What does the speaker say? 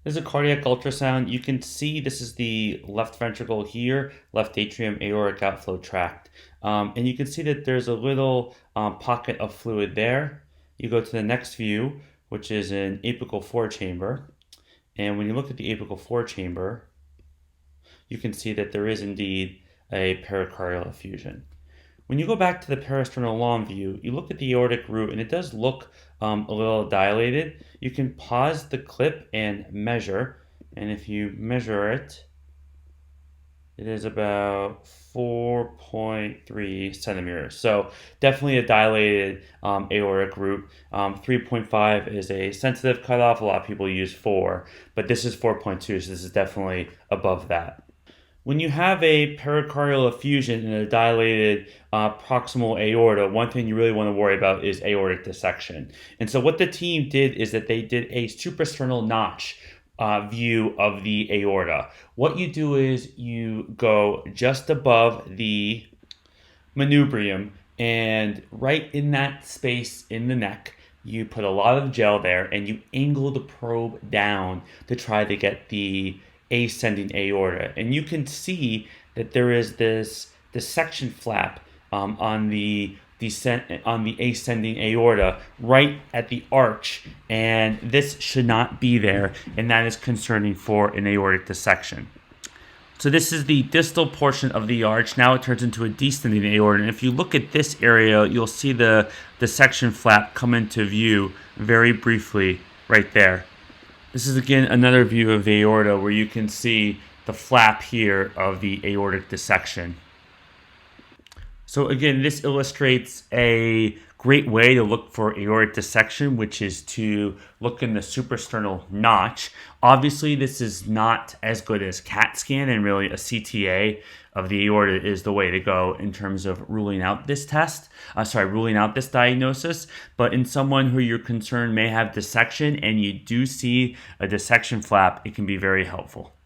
This is a cardiac ultrasound. You can see this is the left ventricle here, left atrium aortic outflow tract. And you can see that there's a little pocket of fluid there. You go to the next view, which is an apical forechamber. And when you look at the apical forechamber, you can see that there is indeed a pericardial effusion. When you go back to the parasternal long view, you look at the aortic root and it does look a little dilated. You can pause the clip and measure. And if you measure it, it is about 4.3 centimeters. So definitely a dilated aortic root. 3.5 is a sensitive cutoff. A lot of people use 4, but this is 4.2, so this is definitely above that. When you have a pericardial effusion in a dilated proximal aorta, one thing you really want to worry about is aortic dissection. And so what the team did is that they did a suprasternal notch view of the aorta. What you do is you go just above the manubrium, and right in that space in the neck, you put a lot of gel there and you angle the probe down to try to get the ascending aorta. And you can see that there is this dissection flap on the ascending aorta right at the arch, and this should not be there, and that is concerning for an aortic dissection. So this is the distal portion of the arch. Now it turns into a descending aorta, and if you look at this area, you'll see the dissection flap come into view very briefly right there. This is again another view of the aorta where you can see the flap here of the aortic dissection. So again, this illustrates a great way to look for aortic dissection, which is to look in the suprasternal notch. Obviously, this is not as good as CAT scan, and really a CTA of the aorta is the way to go in terms of ruling out this diagnosis. But in someone who you're concerned may have dissection and you do see a dissection flap, it can be very helpful.